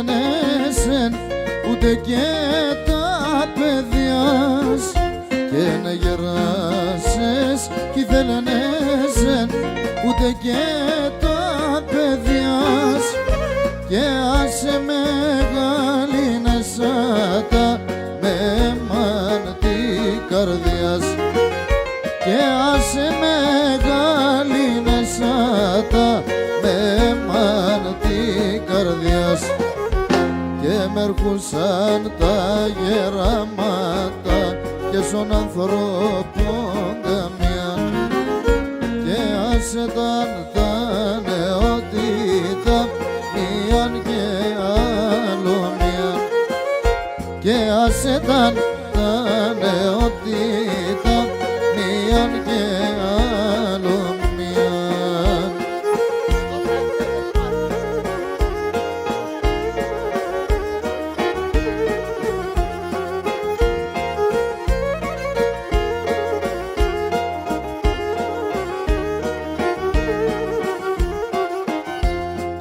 θέλανε σεν, ούτε και τα παιδιάς. Και να γεράσες κι θέλανε σεν, ούτε και τα παιδιάς. Και άσε μεγάλη σάτα με μάντη καρδιάς. Και άσε μεγάλη σάτα με μάντη καρδιάς. Και μ' έρχουσαν τα γεράματα και στον ανθρώπων καμιά. Και άσε τα νεότητα μίαν και άλλο μίαν. Και άσε τα νεότητα μίαν και άλλο μίαν.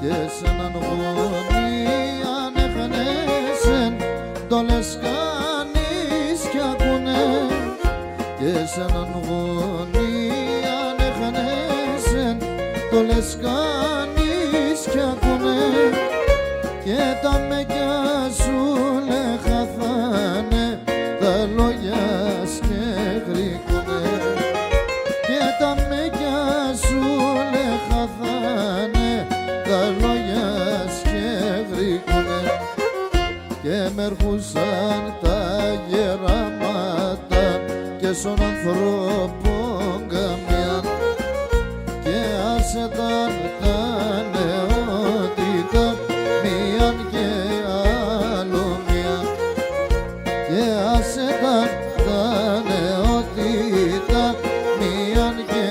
Και σ' έναν γονεί αν έφαινεσεν, το λες κανείς κι ακούνε. Και σ' έναν γονεί αν έφαινεσεν, το λες κανείς κι ακούνε. Και τα μέγια σου λεχαθάνε, τα λόγια σκεγρικούνε. Και τα μέγια σου λεχαθάνε, τα λόγια σκεγρικούνε. Και μ' έρχουσαν τα γεράματα και στον ανθρώπων καμιά. Και άσε τα νεότητα μίαν και άλλο μίαν. Και άσε τα νεότητα μίαν και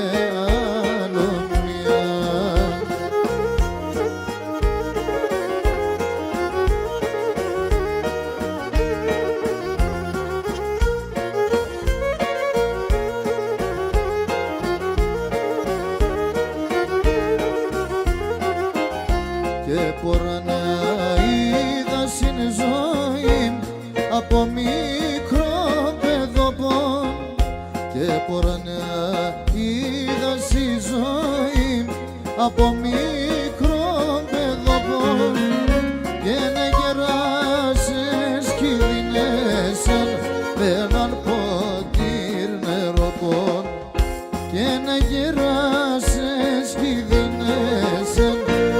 άλλο μίαν. Και πορανά είδα στην ζωή από μικρό παιδοπόν. Και πορανά είδα στη ζωή από μικρό παιδοπόν. Και να γεράσες κι δίνεσεν με έναν ποτήρ νεροπόν. Και να γεράσες κι δίνεσεν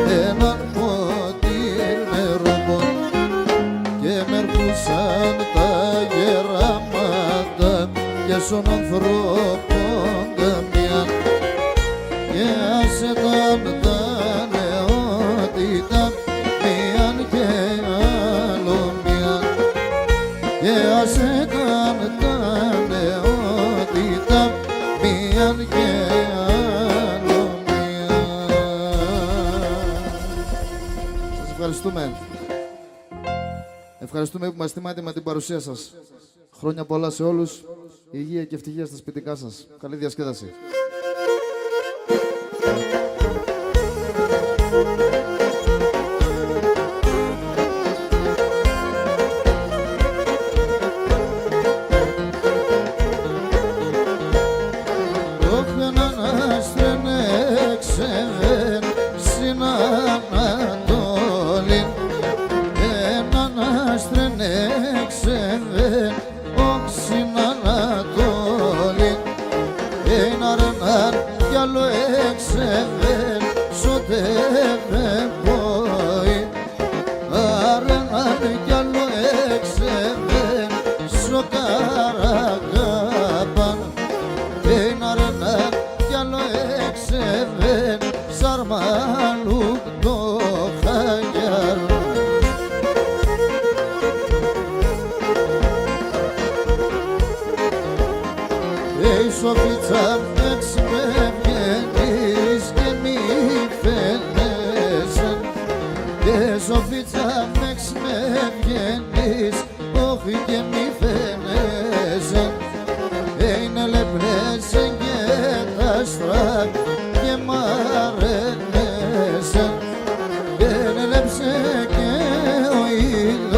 με έναν ποτήρ νεροπόν. Και μ' έρχουσαν τα γεράματα και στον ανθρώπων καμιά. Και άσε τα νεότητα μίαν και άλλο μίαν. Και άσε τα νεότητα μίαν και άλλο μίαν. Σας ευχαριστούμε. Ευχαριστούμε που μας τιμάτε με την παρουσία σας. Χρόνια πολλά σε όλους. Υγεία και ευτυχία στα σπιτικά σας. Καλή διασκέδαση.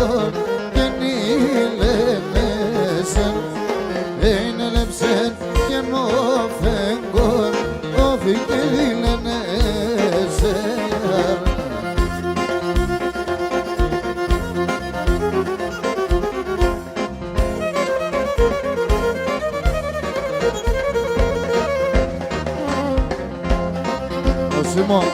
φεγγόν και νίλεμεσεν είναι λεψεν και νο φεγγόν όφι και νίλεμεσεν. Simon.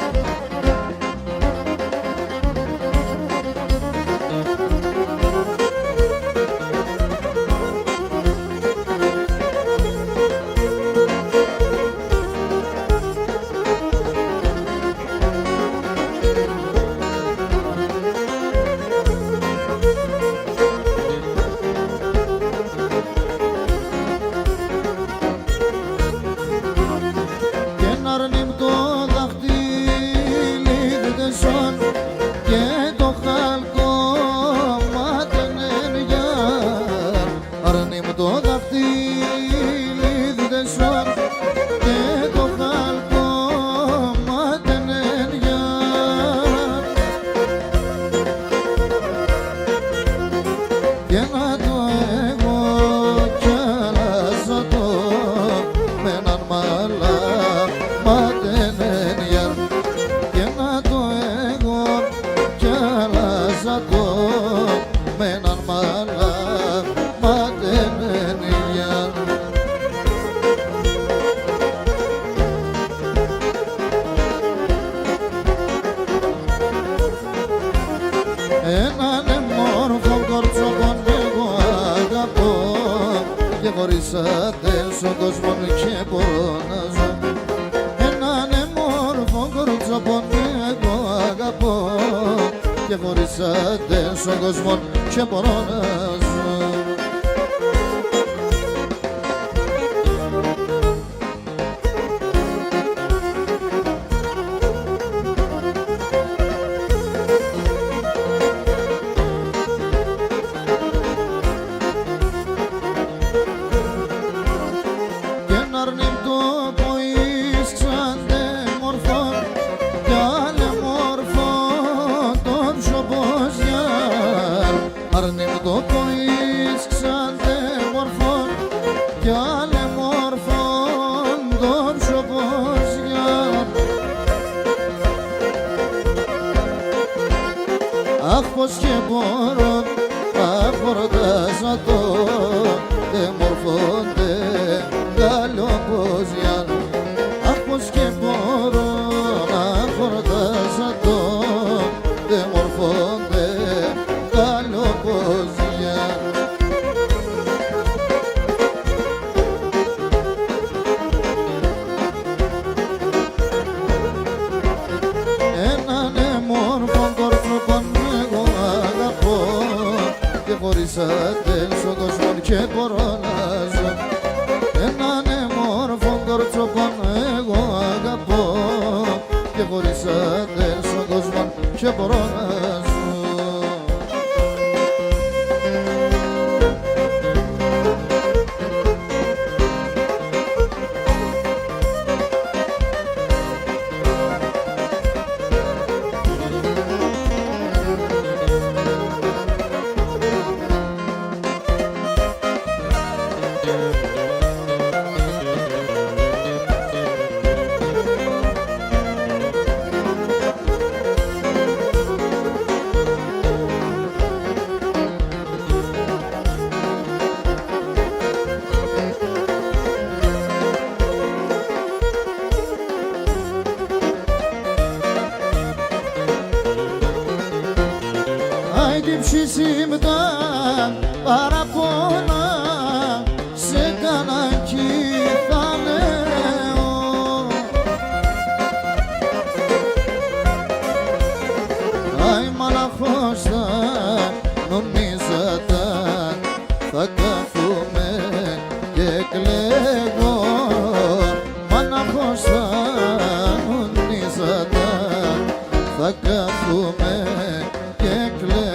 Χωρίσατε στον κόσμο και μπορώ να ζω. Έναν μόρφο κορτσόπον εγώ αγαπώ και χωρίσατε στον κόσμο και μπορώ να ζω. Αχ πως και μπορώ, αχ μπορώτας να το δε μορφώνται καλοπόζια. Αχ πως και μπορώ, αχ μπορώτας να το δε μορφώνται καλοπόζια. Χωρίσατε στον κόσμο και μπορώ να ζω. Έναν μόρφο κορτσόπον εγώ αγαπώ και χωρίσατε στον κόσμο και μπορώ να ζω. Ψησίμτα παραπονά σε κάνα κι θα λέω. Αι μαλαχώς θα νομίζατα θα κάθομαι και κλαίγω. Μαλαχώς θα νομίζατα θα κάθομαι και κλαίγω.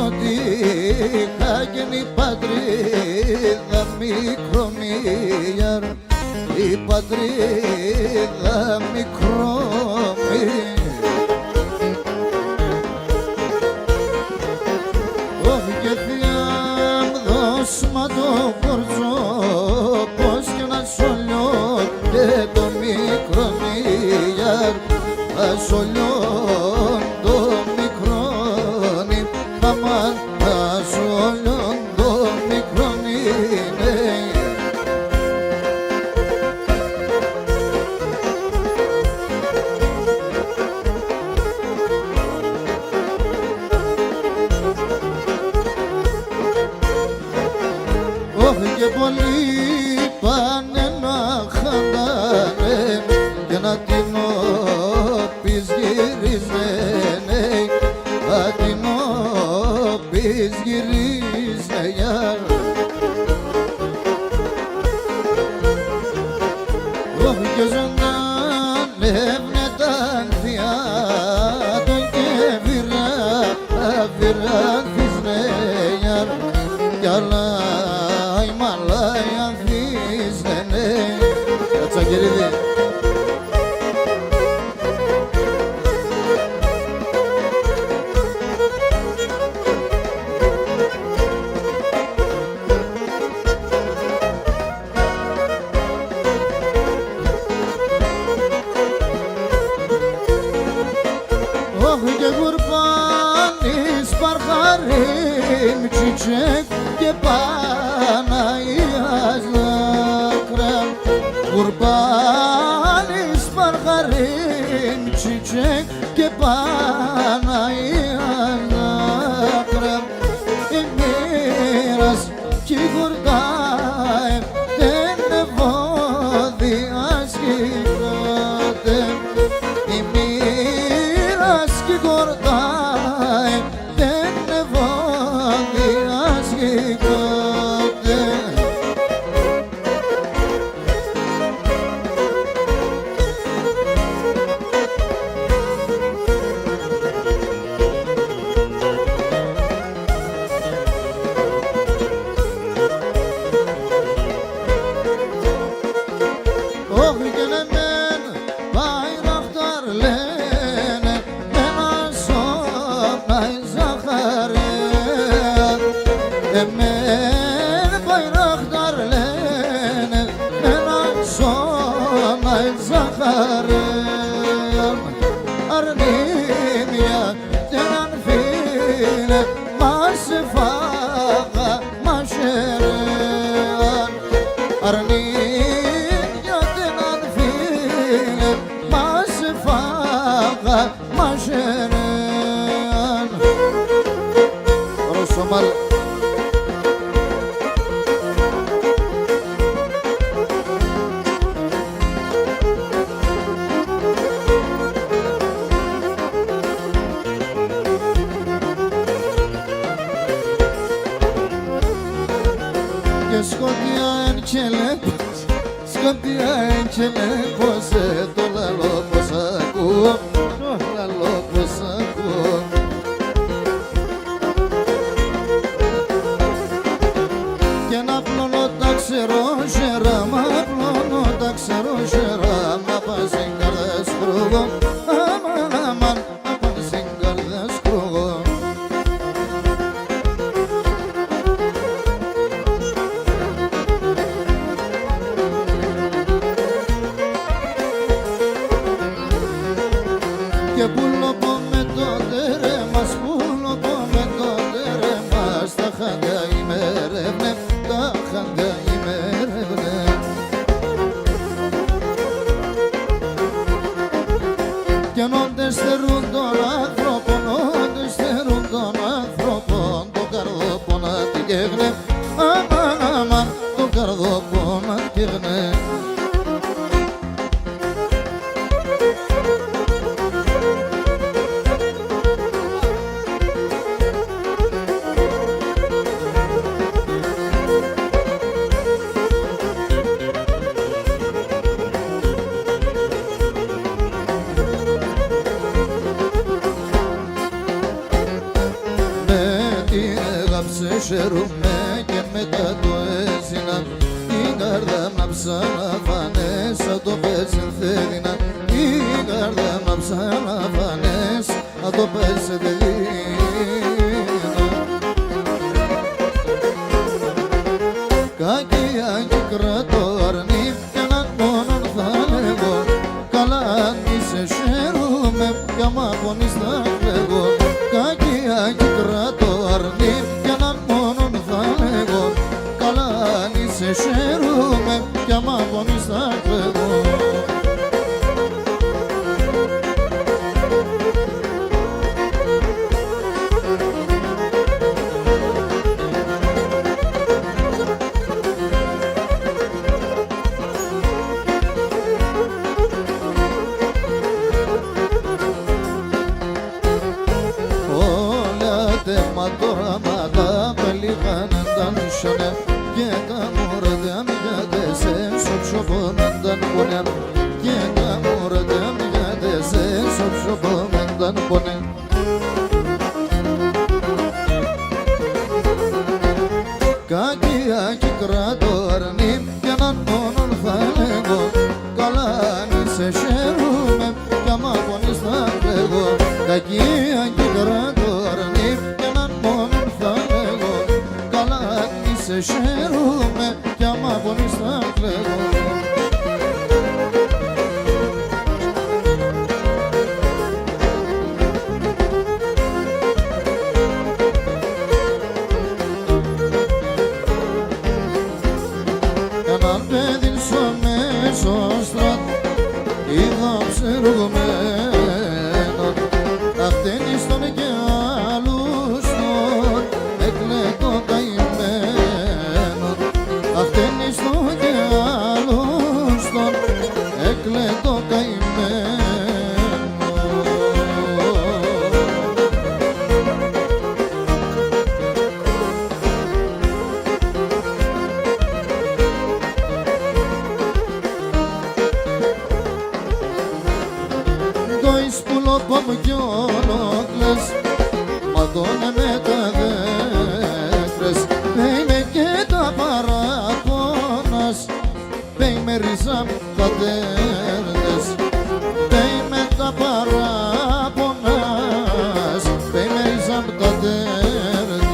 ότι είχα γίνει πατρίδα μικρομία, η πατρίδα μικρομία. Όχι και θεία δώσ' μα το κορτσό, πως και να σωλιώ και το μικρομία, ασωλιώ το μικρόνι, αμάν ασωλιώ το μικρόνι. Όχι και πολλοί πάνε να χαντάνε και να την όπεις γυρίζανε, να την όπεις γυρίζανε. Όχι και ζωντανεύνε τα ανθιά του και βυράθισνε κι άλλα η μαλάι ανθίσνε. Κατσακερίδη. Όχι και γουρπάνης παρχαρίμ τσιτσέκ και Παναγίας δάκρα. Γουρπάνης παρχαρίμ τσιτσέκ και Παναγίας δάκρα. Η μοίρας κι η γουρτάε δεν ευώδιας κοιτάτε. Η μοίρας κι η γουρτάε δεν ευώδιας κοιτάτε. Όχι και εμένα Μπαϊραχτάρ λένε, ένα σώμα η Ζαχαρέα. Εμένα Μπαϊραχτάρ λένε, ένα σώμα η Ζαχαρέα. Αρνήμια και έναν φίλε μας φάγα μας ερέαν. Αρνήμια και έναν φίλε μας φάγα μας ερέαν. Ρωσομάλ. Και σκοτειά εν κελέπος, σκοτειά εν κελέπος, το λαλό πως ακούω, το λαλό πως ακούω. Και να πλώνω τα ξερόχερα, μα πλώνω τα ξερόχερα, μα πας στην καρδιά σκρούγω, αμάν, αμάν, μα πας στην καρδιά σκρούγω. ψεσέρουμε και μετά το έζηνα η καρδιά να ψαλαβανές σαν το πέσεν θέληνα η καρδιά να ψαλαβανές σαν το πέσεν θέληνα κακία και κρατώ αρνή κι έναν μόνον θα λέγω καλά μη σε χαίρομαι κι άμα πονείς θα κλαίγω κακία και κρατώ αρνή κι έναν μόνον θα λέγω καλά μη σε χαίρομαι κι άμα πονείς θα κλαίγω τώρα μα τα πελίχαν αντάνσουνε και τα μωρδιά μηγάτες έσω ψωπωμένταν πονέ και τα μωρδιά μηγάτες έσω ψωπωμένταν πονέ κακία και κρατώ αρνή κι έναν μόνον θα λέγω καλά μη σε χαίρομαι κι άμα πονείς θα κλαίγω κακία και κρατώ αρνή σε χαίρομαι κι άμα πονείς θα κλαίγω έναν παιδί στο μέσο είδα ψεργωμένον αυτήν στον και άλλους τον εκλέγω καημένον αυτήν στον και άλλους τον εκλέγω καημένον Κόμου κι ολόκλες ματώνε με τα δέκρες πέιμε και τα παραπώνας πέιμε ρίζα τα τέρδες πέιμε τα παραπώνας πέιμε ρίζα τα τέρδες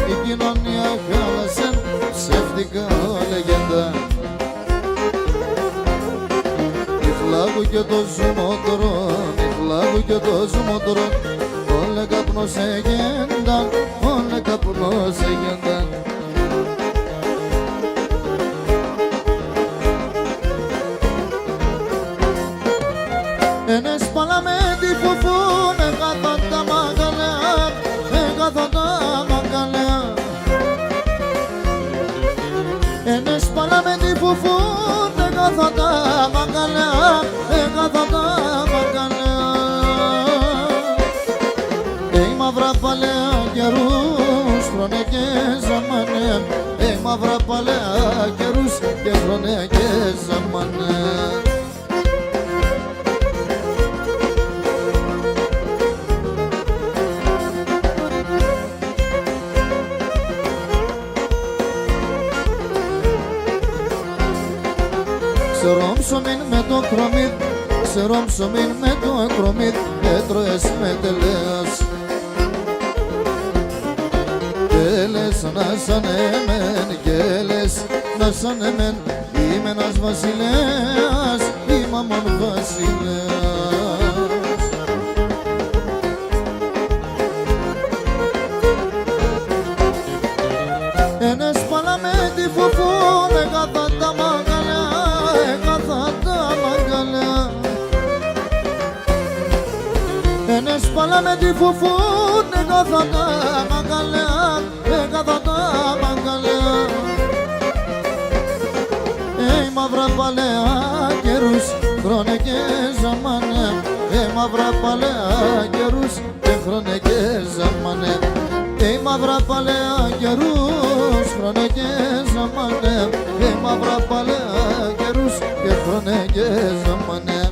η κοινωνία χάλασε ψεύτικα λεγέντα η φλάγου και το ζουμότρον η φλάγου και το ζουμότρον όλε καπνός εγέντα όλε καπνός εγέντα Ενες παλαμέντι φουφούνε κάτω τα μαγαλιά κάτω τα μαγαλιά Ενες παλαμέντι φουφούνε κάτω τα μαγαλιά κάτω τα μαγαλιά η μαύρα παλαιά καιρούς χρονέ και ζαμανέ η μαύρα παλαιά καιρούς και χρονέ και ζαμανέ Ξέρω ψωμίν με το κρομίτ, ξέρω ψωμίν με το κρομίτ, έτρωες με τελέας. Και λες να σαν εμέν, και λες να σαν εμέν, είμαι ένας βασιλέας, είμαι αμόν βασιλέας. Ένας παλαμέντι φουφούν, έκαθα τα μαγαλιά, έκαθα τα μαγαλιά. Ένας παλαμέντι φουφούν, έκαθα τα μαγαλιά, έκαθα τα μαγαλιά. Μαύρα παλαιά καιρούς, χρόνε και ζαμάνια, μαύρα παλαιά καιρούς, χρόνο και ζαμάνε. Μαύρα παλαιά καιρούς, χρόνο και ζαμάνε. Μαύρα παλαιά καιρούς και χρόνο και ζαμάνε.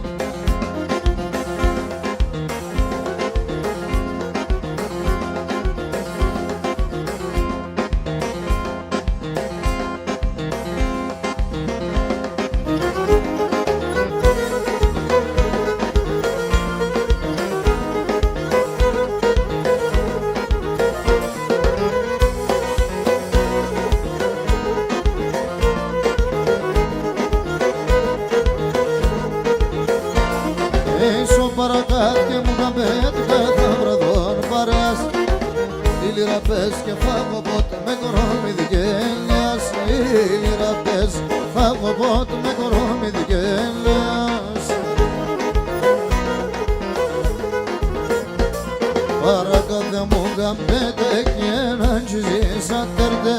Παρακάτια μου καμπέτικα θα βραδόν παρέας. Η λίρα πες και φάγω πότε με κορόμι δικέλιας. Η λίρα πες, φάγω πότε με κορόμι δικέλιας. Παρακάτια μου καμπέτε και έναν τσιζίσα τερτε.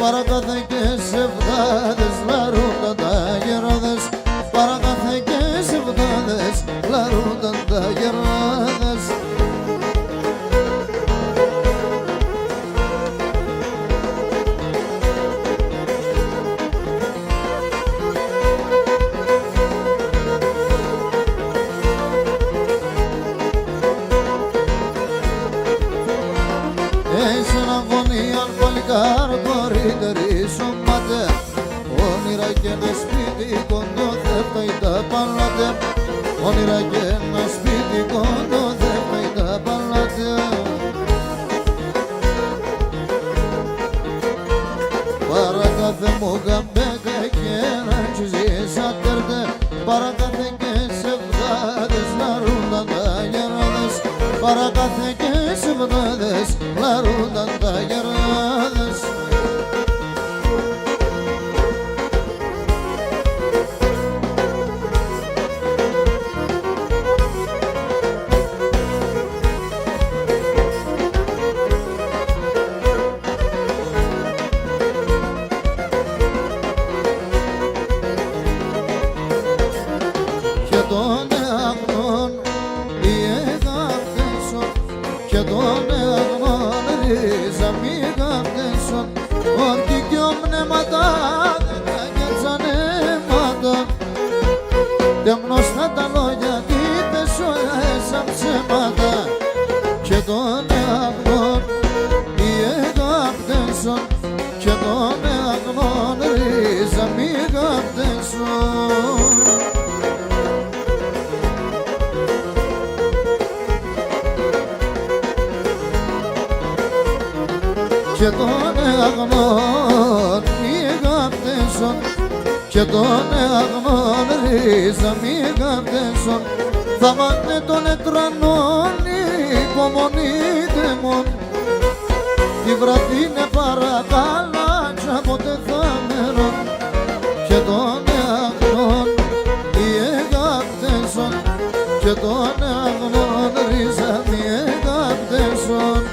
Παρακάτια και σε βδάδες λαρούνταν τα γεράδες. Παρακάτια και σε βδάδες λαρούνταν τα γεράδες. Έχει ένα γωνίαν παλικάρο κορύτερη σωμάτε. Όνειρα και ένα σπίτι κοντό δεν φταίει τα παλάτε. Όνειρα και ένα σπίτι κοντό δεν φταίει τα παλάτε. Παρακάθε μου γαμπέκα και ένα τσιζίσα τερτε. Παρακάθε και σε βδάδες λαρούνταν τα γεράδες. Παρακάθε και σε βδάδες λαρούνταν τα γεράδες. Και τον αγνών ρίζα μη γαμπτέσον. Ότι κι ο πνεύματα δεν τα γερτσανε μάτα. Δεν γνωστά τα λόγια τι πέσω έσαν ψέματα. Και τον αγνών γαμπτέσον. Και τον αγνών ρίζα μη γαμπτέσον. Και τον αγνών μη γαμπτέσον. Και τον αγνών ρίζα μη γαμπτέσον. Θα μάνε τον ετρανών υπομονείτε μον. Τη βραδύ είναι παρακάλατσα ποτέ θα μερών. Και τον αγνών μη γαμπτέσον. Και τον αγνών ρίζα μη γαμπτέσον.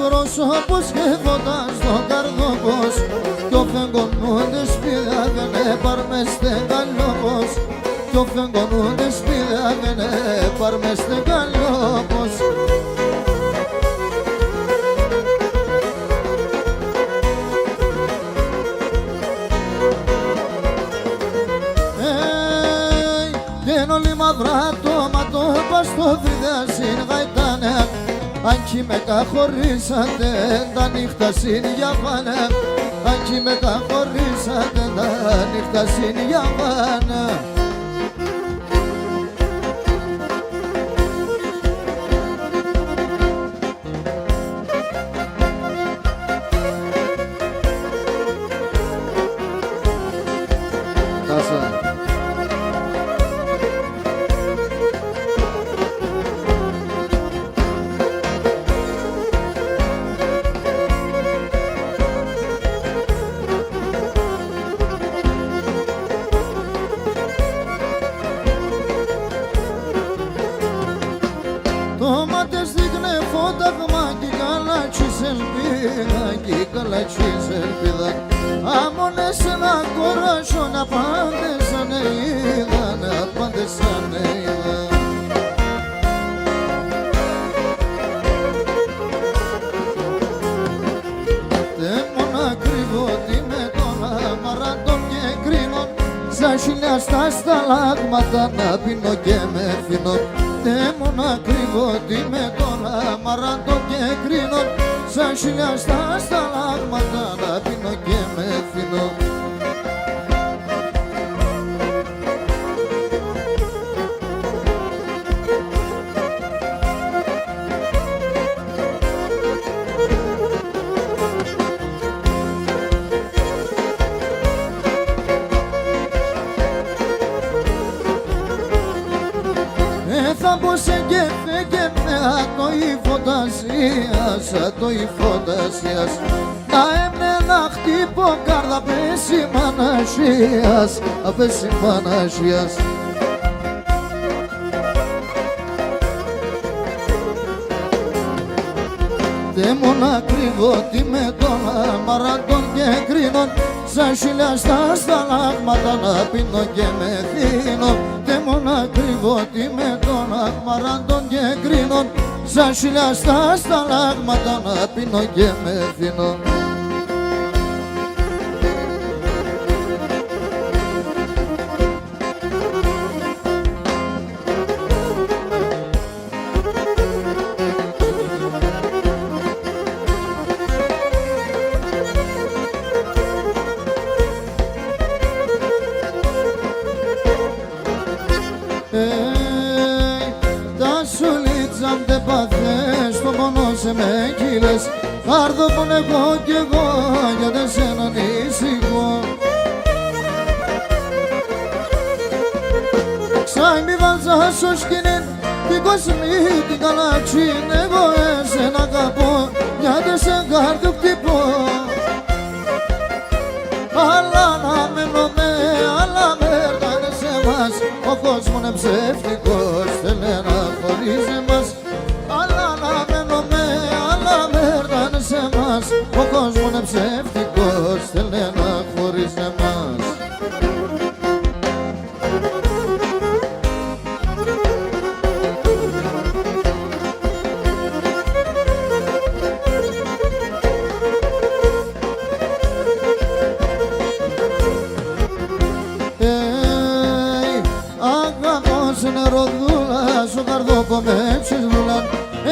Πρόσωπος σκέφοντας το καρδόπος. Κι ο φεγγονούντες σπίδα δεν έπαρμεστε καλόπος. Κι ο φεγγονούντες σπίδα δεν έπαρμεστε καλόπος. Και όλοι μαυρά το ματόπα στο φρυδάσιν γαϊτάνε. Αν κι με καθορίσατε τα νύχτα συνδιαβάνε. Αν κι με καθορίσατε τα νύχτα συνδιαβάνε. Θάλασσα. Το μάτες δείχνε φώταγμα κι καλάτσις ελπίδα, κι καλάτσις ελπίδα. Άμονες ένα κοράσιο να πάντες ανείδα, να πάντες ανείδα. Δεν μόνο κρύβω ότι με τον αμαραντών και κρίνω, σαν χιλιά στα σταλάγματα να πίνω και με φύνω. Δεν μόνο κρύβω ότι με τον αμαραντών και κρίνω, σαν χιλιά στα σταλάγματα να πίνω και με φύνω. Θα πω σε κέφε και με ατοή φαντασίας, ατοή φαντασίας. Να έμνε να χτύπω κάρδα πέσει μανασίας, απέσει μανασίας. Δεν μόνο κρύβω τι με τον αμαραντών και κρίνω, σαν χιλιά στα σταλάγματα να πίνω και με θύνω. Δεν μόνο κρύβω τι με τον αμαραντών και κρίνω, σαν χιλιά στα σταλάγματα να πίνω και με θύνω. Τα σουλίτσα μ' δεν παθές, το πόνο σε με κύλες. Θα έρθω πονεγώ κι εγώ, για δε σένα ανησυχώ. Ξάι μη βάζα στο σκηνή, την κοσμή την καλάτσιν. Εγώ εσένα αγαπώ, για δε σε κάρδιο χτυπώ. Αλλά να μένω με, αλλά με έρθανε σε μας. Ο κόσμος είναι ψεύτικος, θέλει να χωρίζει μας. Αλλά να μένω με, αλλά με έρθανε σε μας. Ο κόσμος είναι ψεύτικος, θέλει να χωρίζει μας. Νεροδούλα, στο καρδόπο με ψηφούλαν.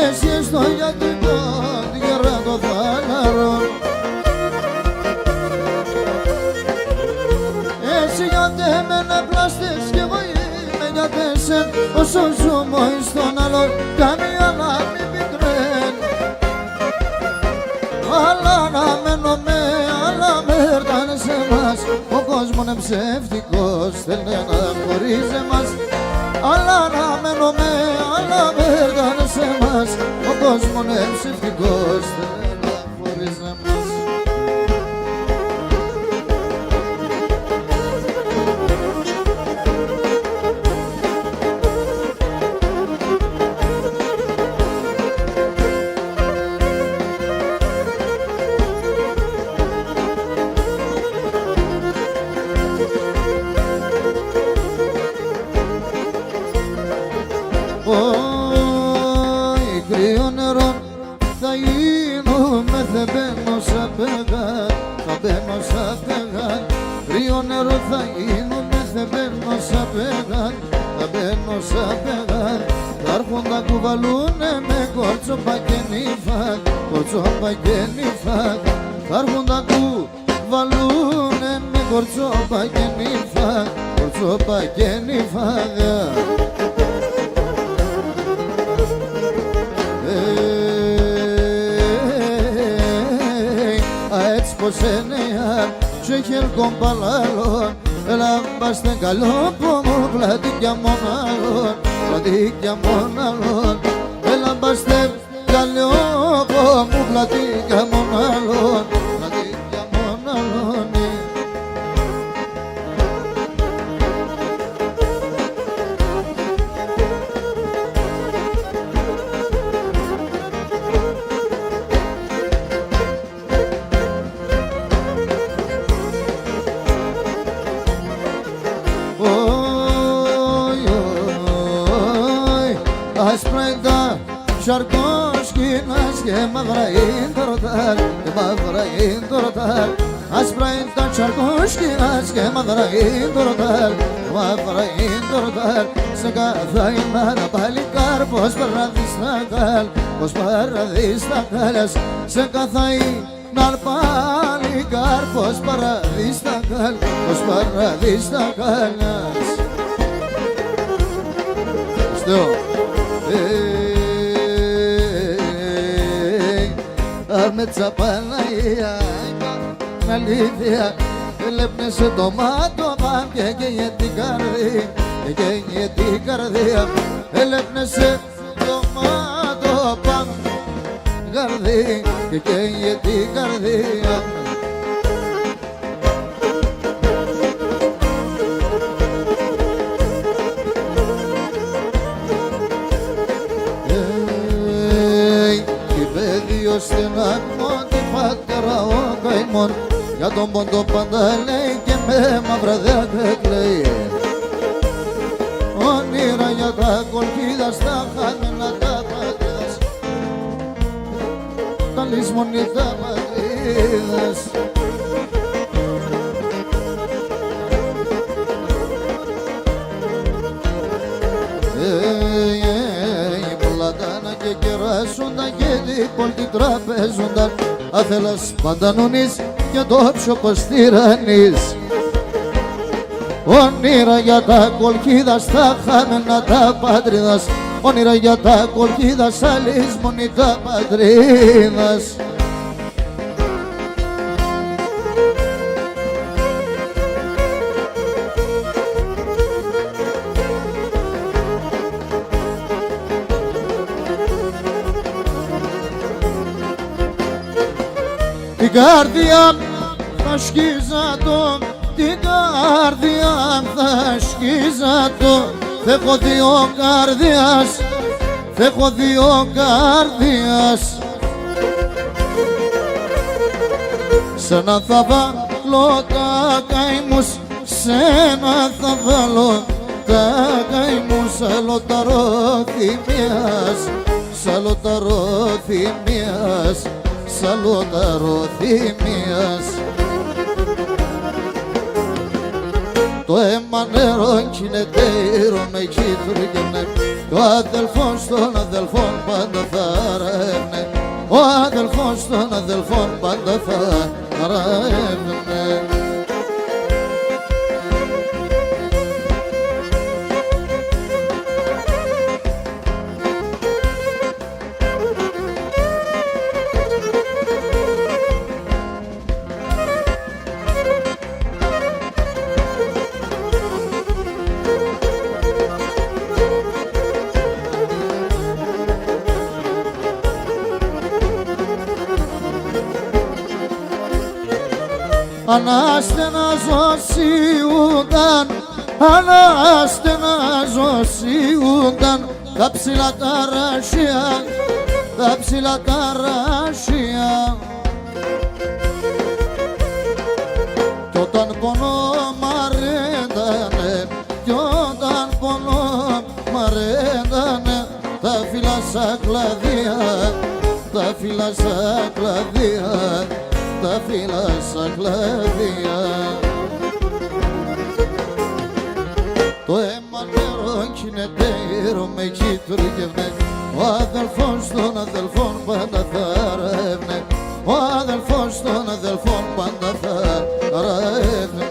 Εσύ στο γιατρικό, τη γερά το θάλαρο. Εσύ γιατί εμένα πλάστες κι εγώ είμαι για τέσσερ. Όσο ζούμε εις τον άλλον, καμία να μην πικρέν. Αλλά να μένω με, αλλά με έρθανε σε μας. Ο κόσμος είναι ψεύτικος, θέλει να χωρίζει μας. Αλλά να μένω με, αλλά με έρθανε σε μας. Ο κόσμος είναι ψευτικός, θέλει να χωρίζει μας. Κρύο νερό θα γίνομαι, θα μπαίνω σαν πέγα, θα μπαίνω σαν πέγα. Κρύο νερό θα γίνομαι, θα μπαίνω σαν πέγα, θα μπαίνω σαν πέγα. Θα έρχουν τα κουβαλούνε με κορτσόπα και νύφα, κορτσόπα και νύφα. Θα έρχουν τα κουβαλούνε με κορτσόπα και νύφα, κορτσόπα και νύφα. πως είναι πως χέρ κομπαλάλων έλα μπάστε καλό που μου πλατήκια μονάλων πλατήκια μονάλων έλα μπάστε καλό που μου πλατήκια μονάλων πλατήκια μονάλων άσπρα είναι τα τσαρκόσκινας και μαύρα είναι το ρωτάλ και μαύρα είναι το ρωτάλ άσπρα είναι τα τσαρκόσκινας και μαύρα είναι το ρωτάλ και μαύρα είναι το ρωτάλ σε κάθε ημέρα παλικάρ πως παραδείς τα καλ πως παραδείς τα καλιάς σε κάθε ημέρα παλικάρ πως παραδείς τα καλ πως παραδείς τα καλιάς με τσαπαναία αλήθεια έλεπνε το μάτο παν και καίγε την καρδία και καίγε την καρδία έλεπνε το μάτο παν καρδία και καίγε την καρδία ώστε να ακούμε την πατέρα ο καημόν για τον πόντο πάντα λέει και με μαύρα δέκα κλαίει όνειρα για τα κολκίδα στα χάμενα τα πατρίδας τα λησμονή τα πατρίδας και κεράσονταν και δίπολτι τραπέζονταν άθελας παντανούνης και το ψωπος τυραννής όνειρα για τα κολκίδα στα χάμενα τα πατρίδας όνειρα για τα κολκίδα στα λησμονή τα πατρίδας την καρδιά θα σκίζα το, την καρδιά θα σκίζα το θα έχω δύο καρδιάς, θα έχω δύο καρδιάς σαν να θα βάλω τα καημούς, σένα θα βάλω τα καημούς σαλοταροθυμίας, σαλοταροθυμίας σαλοταροθυμίας το αίμα νερό κινεται με κίτριγενε ο αδελφός των αδελφών πάντα θα ρεύνε ο αδελφός των αδελφών πάντα θα ρεύνε αναστεναζωσιούνταν, αναστεναζωσιούνταν τα ψηλά τα ράσια, τα ψηλά τα ράσια κι όταν πονώ μ' αρέντανε, κι όταν πονώ μ' αρέντανε τα φύλλα σαν κλαδιά, τα φύλλα σαν κλαδιά τα φύλλα σαν κλαδιά το αίμα νερό κινεται με κίτριγενε ο αδελφός των αδελφών πάντα θα ρεύνε ο αδελφός των αδελφών πάντα θα ρεύνε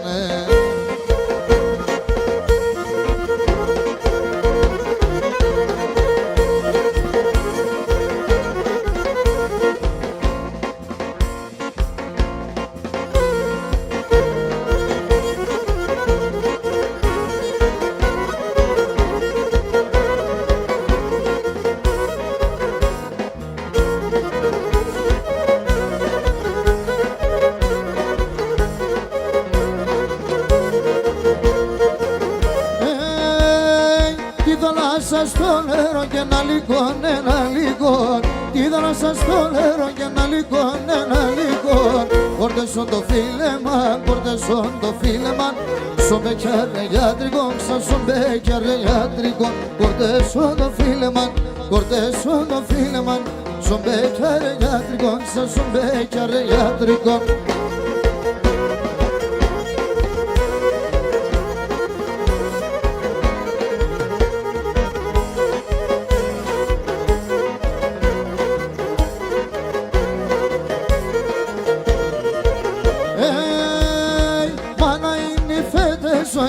δράσα στο νερό και ένα λιγόν, ένα λιγόν. Τη δράσα στο νερό και ένα λιγόν, ένα λιγόν. Κορτέσον το φίλεμαν, κορτέσον το φίλεμαν. Στον μπέκιαρε γιατρικό, στον μπέκιαρε γιατρικό. Κορτέσον το φίλεμαν, κορτέσον το φίλεμαν. Στον μπέκιαρε γιατρικό, στον μπέκιαρε γιατρικό.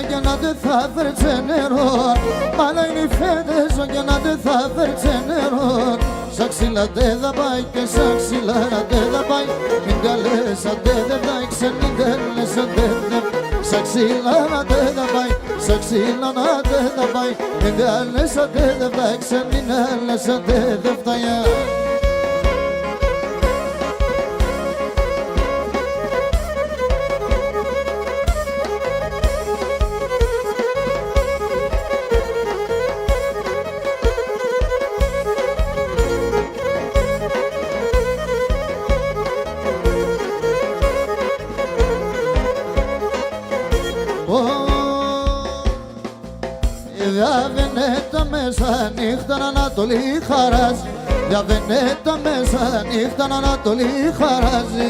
Και να δεν θα φέρτσε νερό. Μάνα είναι οι φέτες και να δεν θα φέρτσε νερό. Σαν ξύλα δεν θα πάει και σαν ξύλα δεν θα πάει. Μην τα λες αν δεν θα ξεν, μην τα λες αν δεν θα. Σαν ξύλα δεν θα πάει, σαν ξύλα δεν θα πάει. Μην τα λες αν δεν θα ξεν, μην τα λες αν δεν θα φτάει. Για Βενέτα μέσα νύχτα Ανατολή χαράζει. Για Βενέτα μέσα νύχτα Ανατολή χαράζει.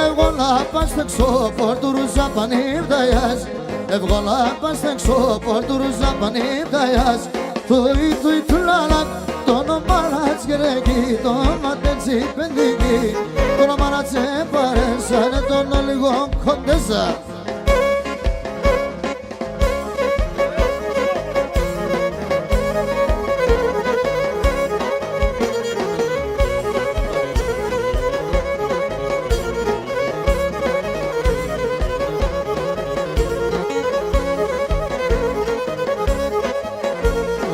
Έβγαλα πας στο εξώπορτου ρουζαπανίπταγιας. Έβγαλα πας στο εξώπορτου ρουζαπανίπταγιας. Τουι τουι τουλάλα το όνομα να τσιρέκει, το όνομα τέτσι πεντική. Το όνομα να τσεπαρέσανε τον λίγο κοντέσα.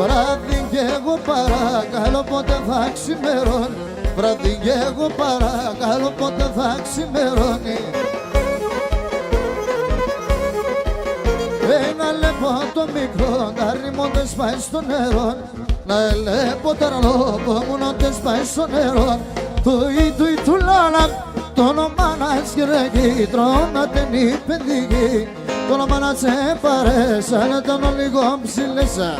Βράδυ κι εγώ παρακαλώ πότε θα ξημερώνει. Βράδυ κι εγώ παρακαλώ πότε θα ξημερώνει. Ένα λεπτό το μικρό να ρημώντας πάει στο νερό. Να ελέπω ταρλόπο μου νότες πάει στο νερό. Τουι τουι τουλάλα το όνομα να σκρέγει. Τρώνατε νη παιδική. Το όνομα να τσεπαρέσανε τον λίγο ψηλέσα.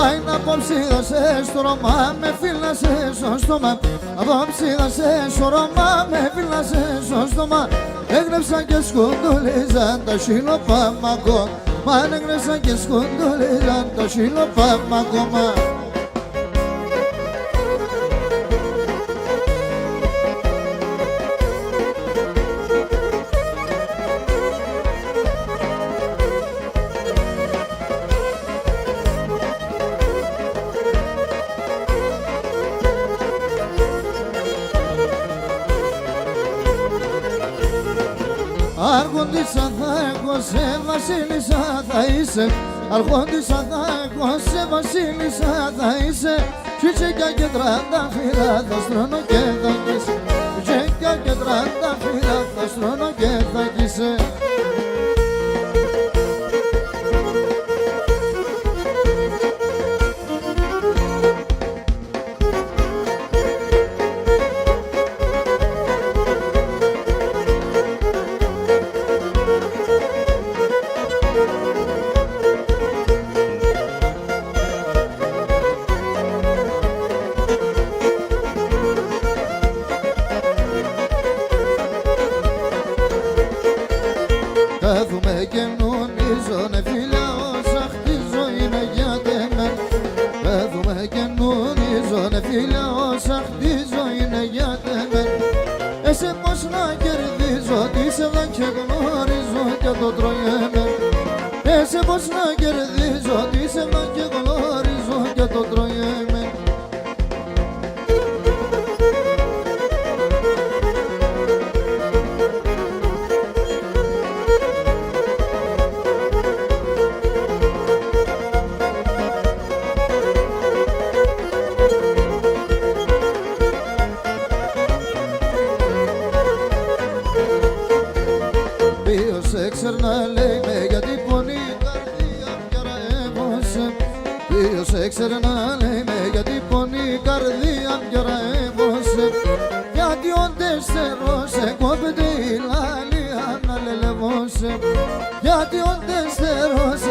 Άιν απόψη είδασες στο Ρωμά, με φύλασες στο στόμα. Απόψη είδασες στο Ρωμά, με φύλασες στο στόμα. Έγνεψαν και σκουντουλίζαν τα σιλοπάμακο. Μα έγνεψαν και σκουντουλίζαν τα σιλοπάμακο. Αρχόντισσα θα έχω σε βασίλισσα θα είσαι. Αρχόντισσα θα έχω σε βασίλισσα θα είσαι. Τσίτσεκια και τρανταφύλλα θα στρώνω και θα κοίσε. Τσίτσεκια και τρανταφύλλα θα στρώνω και θα κοίσε. Κάθομαι και νονίζω ναι φίλα όσα χτίζω είναι για τεμέν. Κάθομαι και νονίζω ναι φίλα όσα χτίζω είναι για τεμέν. Εσύ πως να κερδίζω τι σε δα και γνωρίζω και το τρώγεμεν. Εσύ πως να κερδίζω τι σε δα και γνωρίζω και το τρώγεμεν. έξερ να λέει με γιατί πονεί η καρδία κι άρα έβωσε. Ποιος έξερ να λέει με γιατί πονεί η καρδία κι άρα έβωσε. Γιατί ο τέσσερος εκόπεται η λάλη αναλελευώσε. Γιατί ο τέσσερος